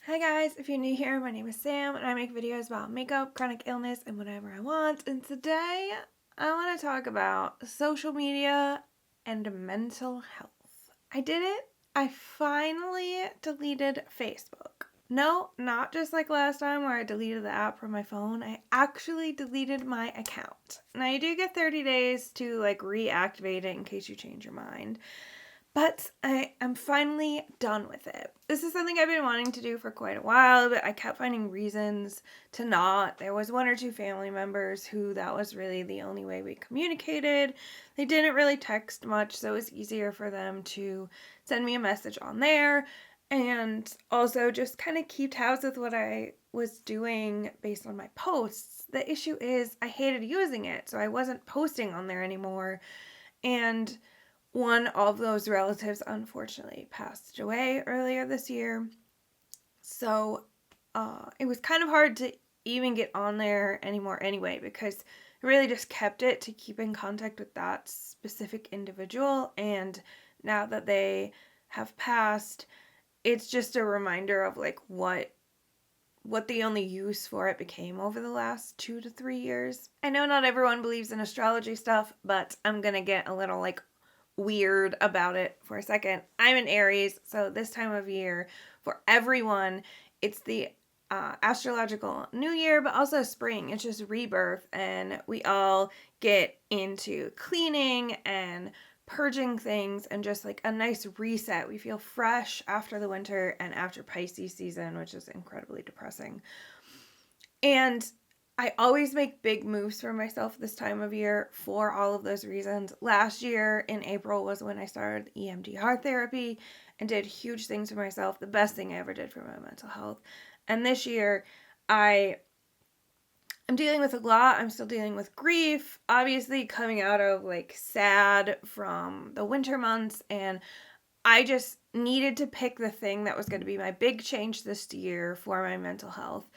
Hi guys, if you're new here, my name is Sam and I make videos about makeup, chronic illness, and whatever I want. And today I want to talk about social media and mental health. I did it. I finally deleted Facebook. No, not just like last time where I deleted the app from my phone. I actually deleted my account. Now you do get 30 days to reactivate it in case you change your mind. But I am finally done with it. This is something I've been wanting to do for quite a while, but I kept finding reasons to not. There was one or two family members who that was really the only way we communicated. They didn't really text much, so it was easier for them to send me a message on there and also just kind of keep tabs with what I was doing based on my posts. The issue is I hated using it, so I wasn't posting on there anymore. And one of those relatives unfortunately passed away earlier this year. So it was kind of hard to even get on there anymore anyway, because I really just kept it to keep in contact with that specific individual. And now that they have passed, it's just a reminder of what the only use for it became over the last 2 to 3 years. I know not everyone believes in astrology stuff, but I'm gonna get a little weird about it for a second. I'm an Aries, so this time of year for everyone, it's the astrological new year, but also spring. It's just rebirth, and we all get into cleaning and purging things and just like a nice reset. We feel fresh after the winter and after Pisces season, which is incredibly depressing. And I always make big moves for myself this time of year for all of those reasons. Last year in April was when I started EMDR therapy and did huge things for myself, the best thing I ever did for my mental health. And this year, I'm dealing with a lot. I'm still dealing with grief, obviously coming out of sad from the winter months, and I just needed to pick the thing that was going to be my big change this year for my mental health.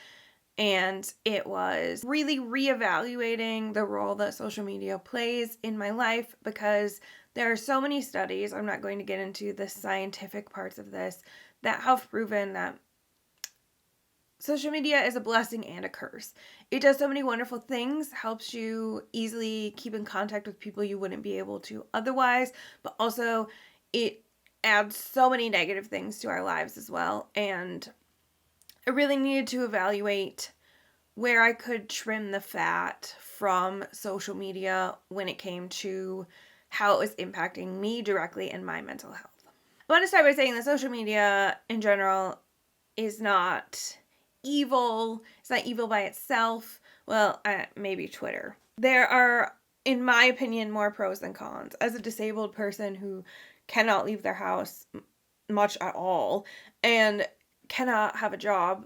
And it was really reevaluating the role that social media plays in my life, because there are so many studies, I'm not going to get into the scientific parts of this, that have proven that social media is a blessing and a curse. It does so many wonderful things, helps you easily keep in contact with people you wouldn't be able to otherwise, but also it adds so many negative things to our lives as well. And I really needed to evaluate where I could trim the fat from social media when it came to how it was impacting me directly and my mental health. I want to start by saying that social media in general is not evil. It's not evil by itself. Well, maybe Twitter. There are, in my opinion, more pros than cons. As a disabled person who cannot leave their house much at all and cannot have a job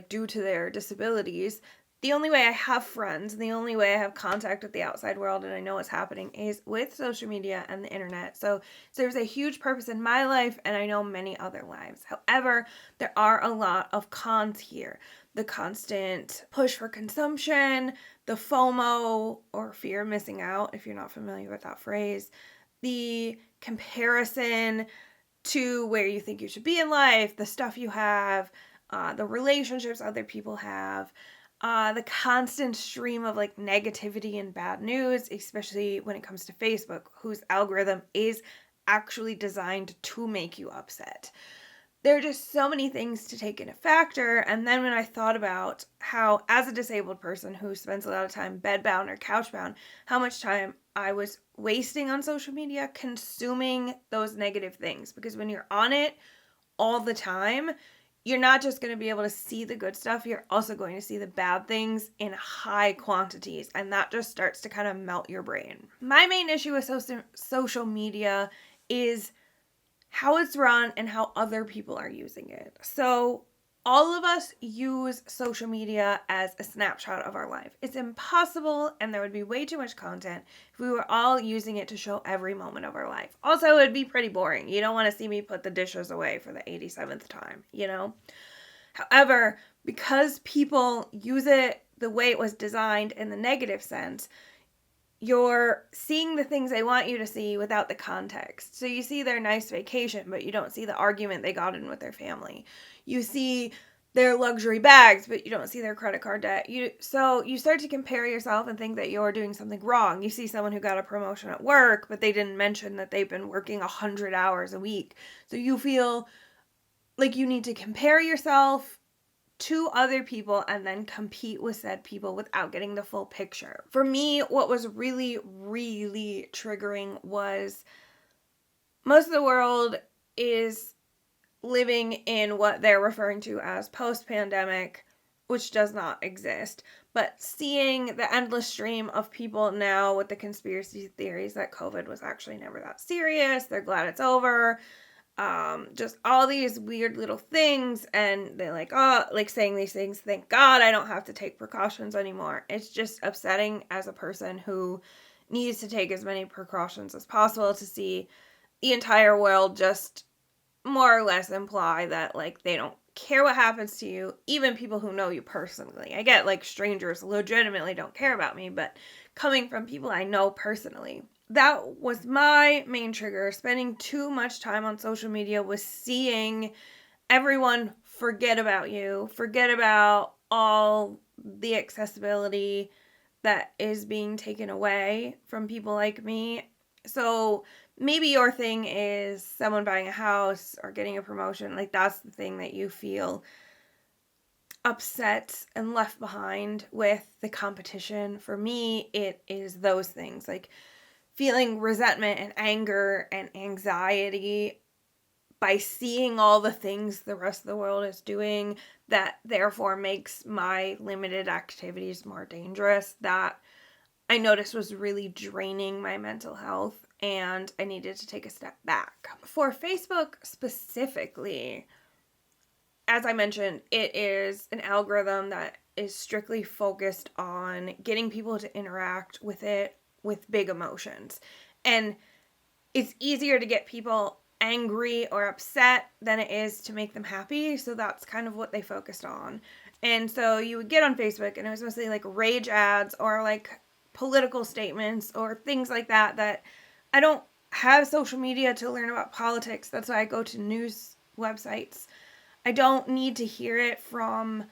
due to their disabilities, the only way I have friends, the only way I have contact with the outside world and I know what's happening is with social media and the internet. So there's a huge purpose in my life, and I know many other lives. However, there are a lot of cons here. The constant push for consumption, the FOMO, or fear of missing out, if you're not familiar with that phrase, the comparison to where you think you should be in life, the stuff you have, the relationships other people have, the constant stream of negativity and bad news, especially when it comes to Facebook, whose algorithm is actually designed to make you upset. There are just so many things to take into factor. And then when I thought about how, as a disabled person who spends a lot of time bedbound or couchbound, how much time I was wasting on social media consuming those negative things. Because when you're on it all the time, you're not just going to be able to see the good stuff, you're also going to see the bad things in high quantities. And that just starts to kind of melt your brain. My main issue with social media is how it's run and how other people are using it. So all of us use social media as a snapshot of our life. It's impossible, and there would be way too much content if we were all using it to show every moment of our life. Also, it would be pretty boring. You don't want to see me put the dishes away for the 87th time, you know? However, because people use it the way it was designed in the negative sense, you're seeing the things they want you to see without the context. So you see their nice vacation, but you don't see the argument they got in with their family. You see their luxury bags, but you don't see their credit card debt. So you start to compare yourself and think that you're doing something wrong. You see someone who got a promotion at work, but they didn't mention that they've been working 100 hours a week. So you feel like you need to compare yourself to other people and then compete with said people without getting the full picture. For me, what was really, really triggering was most of the world is living in what they're referring to as post-pandemic, which does not exist. But seeing the endless stream of people now with the conspiracy theories that COVID was actually never that serious, they're glad it's over, just all these weird little things, and they're like, oh, like saying these things, thank God I don't have to take precautions anymore. It's just upsetting as a person who needs to take as many precautions as possible to see the entire world just more or less imply that, like, they don't care what happens to you, even people who know you personally. I get, like, strangers legitimately don't care about me, but coming from people I know personally, that was my main trigger. Spending too much time on social media was seeing everyone forget about you, forget about all the accessibility that is being taken away from people like me. So maybe your thing is someone buying a house or getting a promotion. Like, that's the thing that you feel upset and left behind with the competition. For me, it is those things, like feeling resentment and anger and anxiety by seeing all the things the rest of the world is doing, that therefore makes my limited activities more dangerous. That I noticed was really draining my mental health, and I needed to take a step back. For Facebook specifically, as I mentioned, it is an algorithm that is strictly focused on getting people to interact with it with big emotions. And it's easier to get people angry or upset than it is to make them happy. So that's kind of what they focused on. And so you would get on Facebook and it was mostly like rage ads or like political statements or things like that. That I don't have social media to learn about politics. That's why I go to news websites. I don't need to hear it from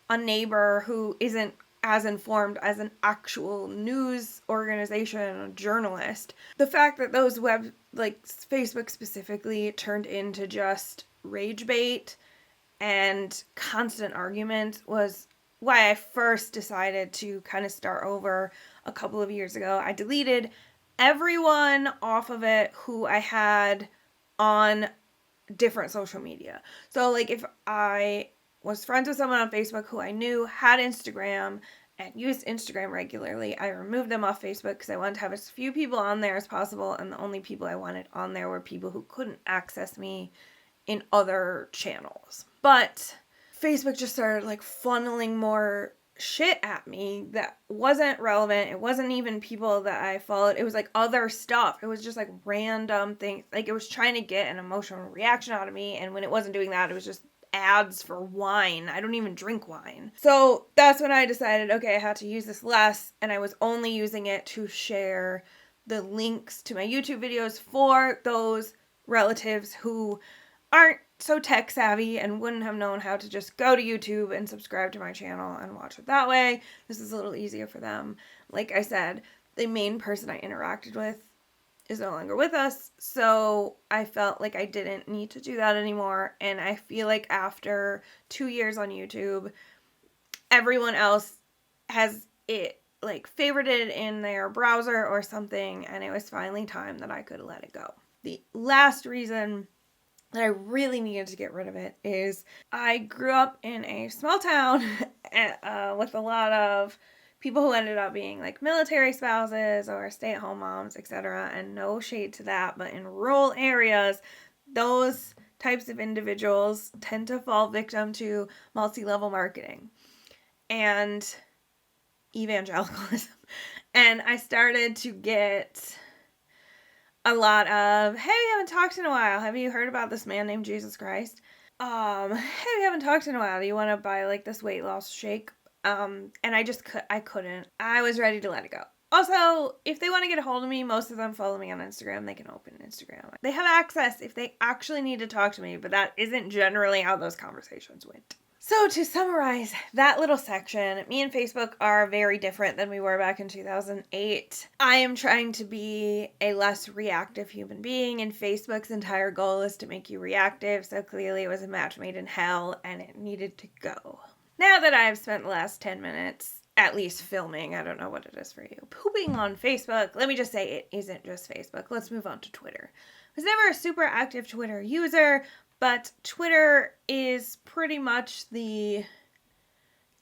a neighbor who isn't as informed as an actual news organization, a journalist. The fact that those Facebook specifically, turned into just rage bait and constant argument was why I first decided to kind of start over a couple of years ago. I deleted everyone off of it who I had on different social media. So, like, if I was friends with someone on Facebook who I knew had Instagram and used Instagram regularly, I removed them off Facebook because I wanted to have as few people on there as possible, and the only people I wanted on there were people who couldn't access me in other channels. But Facebook just started like funneling more shit at me that wasn't relevant. It wasn't even people that I followed. It was like other stuff. It was just like random things. Like, it was trying to get an emotional reaction out of me, and when it wasn't doing that, it was just ads for wine. I don't even drink wine. So that's when I decided, okay, I had to use this less, and I was only using it to share the links to my YouTube videos for those relatives who aren't so tech savvy and wouldn't have known how to just go to YouTube and subscribe to my channel and watch it that way. This is a little easier for them. Like I said, the main person I interacted with is no longer with us, so I felt like I didn't need to do that anymore. And I feel like after 2 years on YouTube, everyone else has it like favorited in their browser or something, and it was finally time that I could let it go. The last reason that I really needed to get rid of it is I grew up in a small town with a lot of people who ended up being like military spouses or stay-at-home moms, etc. And no shade to that, but in rural areas, those types of individuals tend to fall victim to multi-level marketing and evangelicalism. And I started to get a lot of, hey, we haven't talked in a while. Have you heard about this man named Jesus Christ? Hey, we haven't talked in a while. Do you want to buy like this weight loss shake? And I couldn't. I was ready to let it go. Also, if they want to get a hold of me, most of them follow me on Instagram. They can open Instagram. They have access if they actually need to talk to me, but that isn't generally how those conversations went. So to summarize that little section, me and Facebook are very different than we were back in 2008. I am trying to be a less reactive human being, and Facebook's entire goal is to make you reactive, so clearly it was a match made in hell, and it needed to go. Now that I have spent the last 10 minutes at least filming, I don't know what it is for you, pooping on Facebook, let me just say it isn't just Facebook. Let's move on to Twitter. I was never a super active Twitter user, but Twitter is pretty much the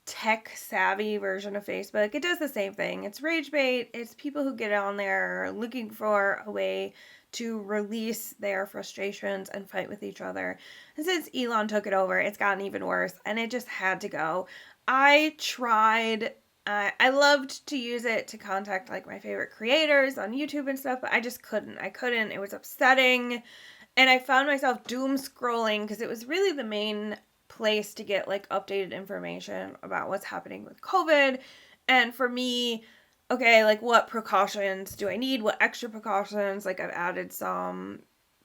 tech-savvy version of Facebook. It does the same thing. It's rage bait. It's people who get on there looking for a way to release their frustrations and fight with each other. And since Elon took it over, it's gotten even worse, and it just had to go. I tried. I loved to use it to contact like my favorite creators on YouTube and stuff, but I just couldn't. It was upsetting. And I found myself doom scrolling because it was really the main place to get like updated information about what's happening with COVID. And for me, okay, like what precautions do I need? What extra precautions? Like I've added some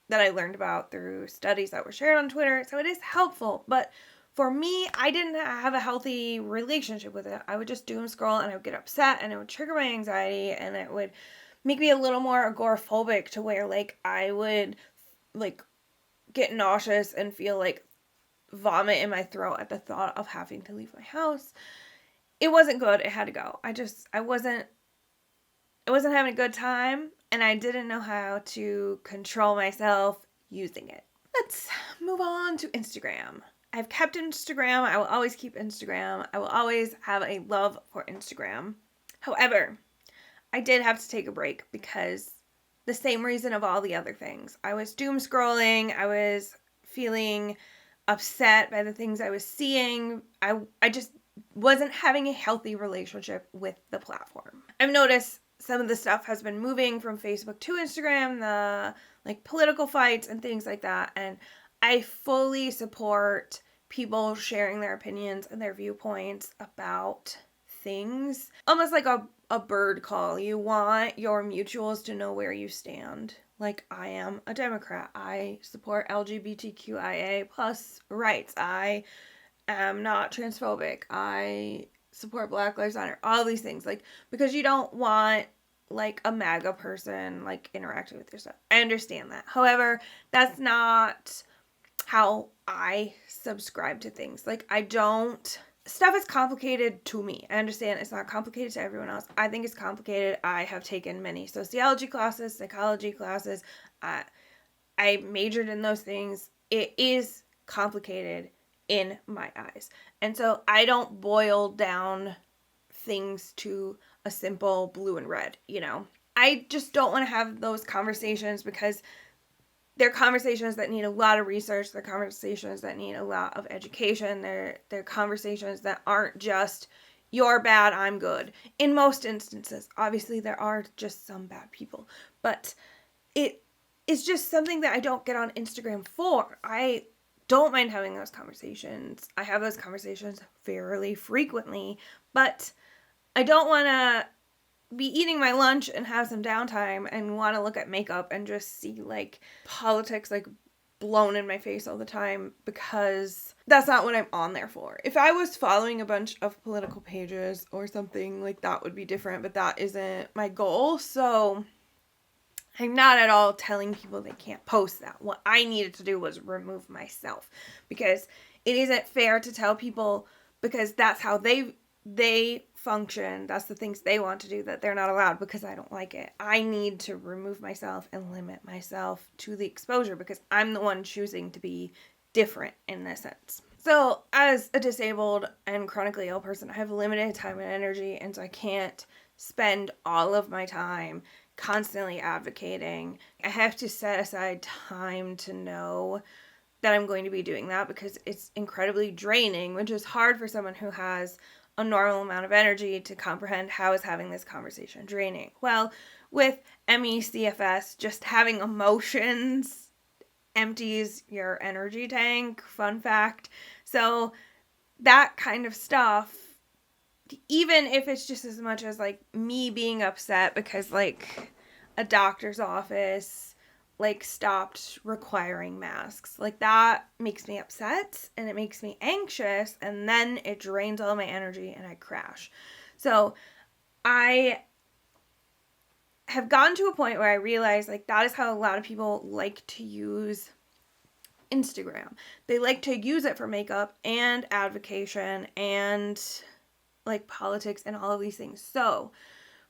that I learned about through studies that were shared on Twitter. So it is helpful. But for me, I didn't have a healthy relationship with it. I would just doom scroll and I would get upset and it would trigger my anxiety and it would make me a little more agoraphobic to where like I would like get nauseous and feel like vomit in my throat at the thought of having to leave my house. It wasn't good. It had to go. I wasn't having a good time and I didn't know how to control myself using it. Let's move on to Instagram. I've kept Instagram. I will always keep Instagram. I will always have a love for Instagram. However, I did have to take a break because the same reason of all the other things. I was doom scrolling. I was feeling upset by the things I was seeing. I just wasn't having a healthy relationship with the platform. I've noticed some of the stuff has been moving from Facebook to Instagram, the like political fights and things like that. And I fully support people sharing their opinions and their viewpoints about things. Almost like a bird call. You want your mutuals to know where you stand. Like, I am a Democrat. I support LGBTQIA plus rights. I am not transphobic. I support Black Lives Matter. All these things. Like, because you don't want like a MAGA person like interacting with your stuff. I understand that. However, that's not how I subscribe to things. Like, stuff is complicated to me. I understand it's not complicated to everyone else. I think it's complicated. I have taken many sociology classes, psychology classes. I majored in those things. It is complicated in my eyes. And so I don't boil down things to a simple blue and red, you know? I just don't want to have those conversations because they're conversations that need a lot of research. They're conversations that need a lot of education. They're conversations that aren't just, you're bad, I'm good. In most instances, obviously there are just some bad people. But it is just something that I don't get on Instagram for. I don't mind having those conversations. I have those conversations fairly frequently. But I don't want to be eating my lunch and have some downtime and want to look at makeup and just see like politics like blown in my face all the time, because that's not what I'm on there for. If I was following a bunch of political pages or something, like that would be different, but that isn't my goal. So I'm not at all telling people they can't post that. What I needed to do was remove myself, because it isn't fair to tell people, because that's how they function, that's the things they want to do, that they're not allowed because I don't like it. I need to remove myself and limit myself to the exposure because I'm the one choosing to be different in this sense. So as a disabled and chronically ill person, I have limited time and energy, and so I can't spend all of my time constantly advocating. I have to set aside time to know that I'm going to be doing that because it's incredibly draining, which is hard for someone who has a normal amount of energy to comprehend. How is having this conversation draining? Well, with ME/CFS, just having emotions empties your energy tank, fun fact. So that kind of stuff even if it's just as much as like me being upset because like a doctor's office like stopped requiring masks, like that makes me upset and it makes me anxious, and then it drains all my energy and I crash. So I have gotten to a point where I realize like that is how a lot of people like to use Instagram. They like to use it for makeup and advocation and like politics and all of these things. So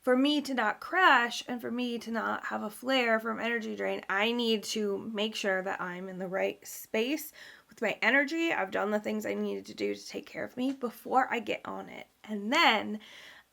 for me to not crash and for me to not have a flare from energy drain, I need to make sure that I'm in the right space with my energy. I've done the things I needed to do to take care of me before I get on it. And then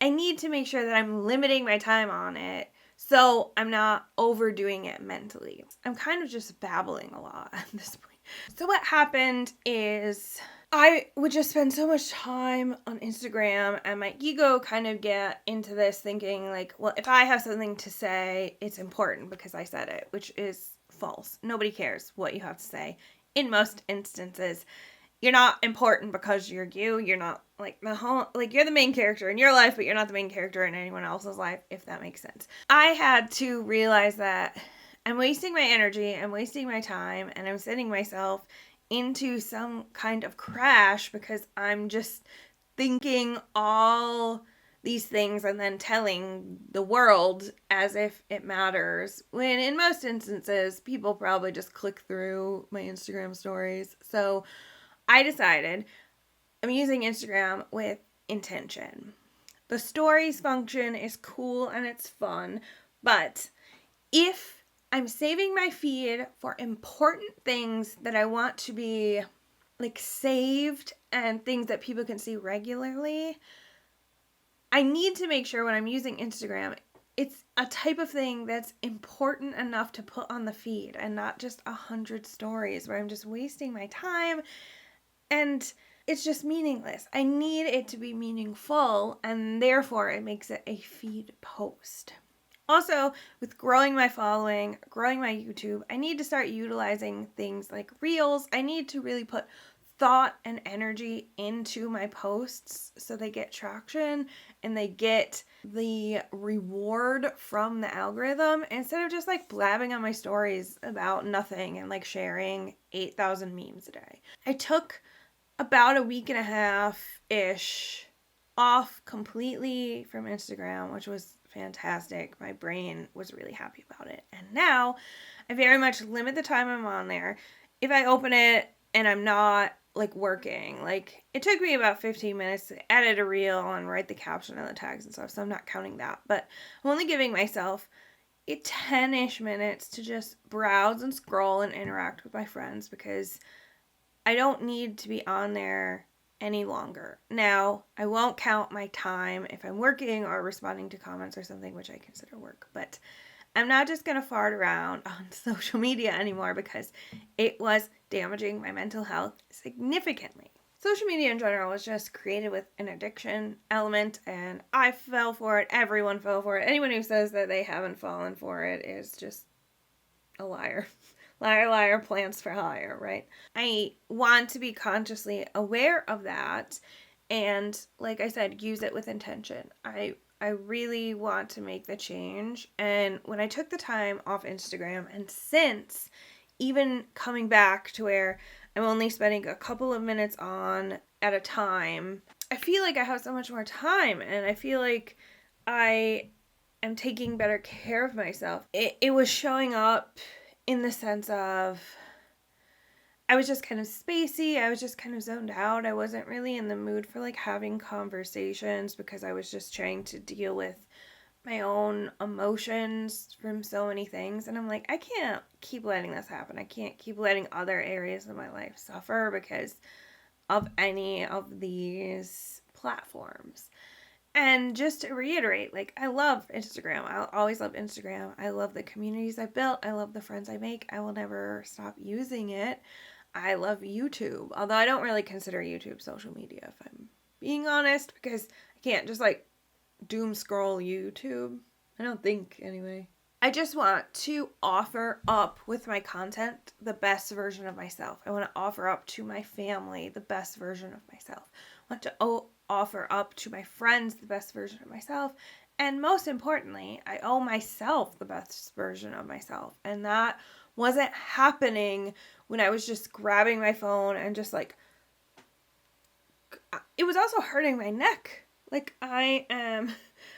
I need to make sure that I'm limiting my time on it so I'm not overdoing it mentally. I'm kind of just babbling a lot at this point. So what happened is I would just spend so much time on Instagram, and my ego kind of get into this thinking like, well, if I have something to say, it's important because I said it, which is false. Nobody cares what you have to say. In most instances, you're not important because you're you. You're not like the whole, like you're the main character in your life, but you're not the main character in anyone else's life, if that makes sense. I had to realize that I'm wasting my energy, I'm wasting my time, and I'm sending myself into some kind of crash because I'm just thinking all these things and then telling the world as if it matters, when in most instances people probably just click through my Instagram stories. So I decided I'm using Instagram with intention. The stories function is cool and it's fun, but if I'm saving my feed for important things that I want to be like saved and things that people can see regularly, I need to make sure when I'm using Instagram, it's a type of thing that's important enough to put on the feed and not just 100 stories where I'm just wasting my time and it's just meaningless. I need it to be meaningful, and therefore it makes it a feed post. Also, with growing my following, growing my YouTube, I need to start utilizing things like Reels. I need to really put thought and energy into my posts so they get traction and they get the reward from the algorithm instead of just like blabbing on my stories about nothing and like sharing 8,000 memes a day. I took about a week and a half-ish off completely from Instagram, which was fantastic. My brain was really happy about it. And now I very much limit the time I'm on there. If I open it and I'm not like working, like it took me about 15 minutes to edit a reel and write the caption and the tags and stuff, so I'm not counting that. But I'm only giving myself 10-ish minutes to just browse and scroll and interact with my friends because I don't need to be on there any longer. Now, I won't count my time if I'm working or responding to comments or something, which I consider work, but I'm not just going to fart around on social media anymore because it was damaging my mental health significantly. Social media in general was just created with an addiction element, and I fell for it. Everyone fell for it. Anyone who says that they haven't fallen for it is just a liar. Liar, liar, plans for hire, right? I want to be consciously aware of that and, like I said, use it with intention. I really want to make the change. And when I took the time off Instagram, and since even coming back to where I'm only spending a couple of minutes on at a time, I feel like I have so much more time and I feel like I am taking better care of myself. It was showing up in the sense of I was just kind of spacey. I was just kind of zoned out. I wasn't really in the mood for like having conversations because I was just trying to deal with my own emotions from so many things. And I'm like, I can't keep letting this happen. I can't keep letting other areas of my life suffer because of any of these platforms. And just to reiterate, like, I love Instagram. I'll always love Instagram. I love the communities I've built. I love the friends I make. I will never stop using it. I love YouTube, although I don't really consider YouTube social media, if I'm being honest, because I can't just, like, doom scroll YouTube. I don't think, anyway. I just want to offer up with my content the best version of myself. I want to offer up to my family the best version of myself. I want to offer up to my friends the best version of myself. And most importantly, I owe myself the best version of myself. And that wasn't happening when I was just grabbing my phone and just like, it was also hurting my neck. Like I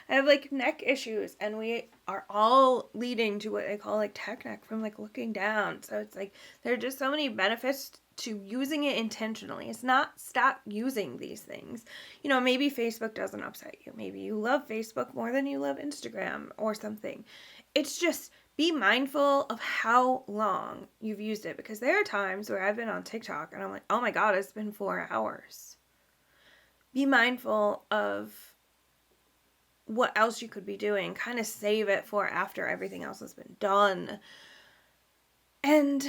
have like neck issues, and we are all leading to what I call like tech neck from like looking down. So it's like there are just so many benefits to using it intentionally. It's not stop using these things. You know, maybe Facebook doesn't upset you. Maybe you love Facebook more than you love Instagram or something. It's just be mindful of how long you've used it, because there are times where I've been on TikTok and I'm like, oh my God, it's been 4 hours. Be mindful of what else you could be doing. Kind of save it for after everything else has been done. And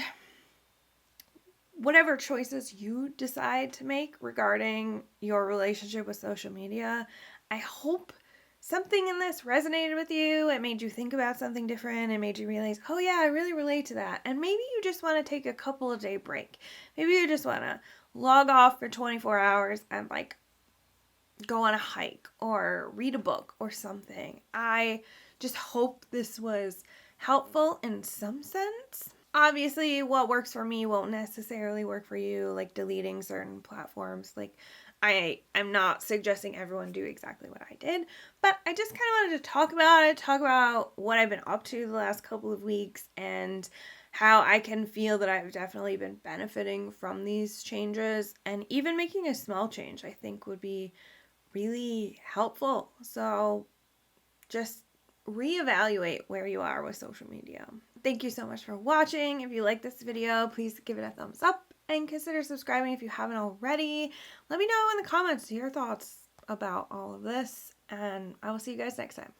whatever choices you decide to make regarding your relationship with social media, I hope something in this resonated with you. It made you think about something different. It made you realize, oh yeah, I really relate to that. And maybe you just want to take a couple of day break. Maybe you just want to log off for 24 hours and like go on a hike or read a book or something. I just hope this was helpful in some sense. Obviously, what works for me won't necessarily work for you, like deleting certain platforms. Like, I'm not suggesting everyone do exactly what I did, but I just kind of wanted to talk about what I've been up to the last couple of weeks and how I can feel that I've definitely been benefiting from these changes, and even making a small change I think would be really helpful. So just reevaluate where you are with social media. Thank you so much for watching. If you like this video, please give it a thumbs up and consider subscribing if you haven't already. Let me know in the comments your thoughts about all of this, and I will see you guys next time.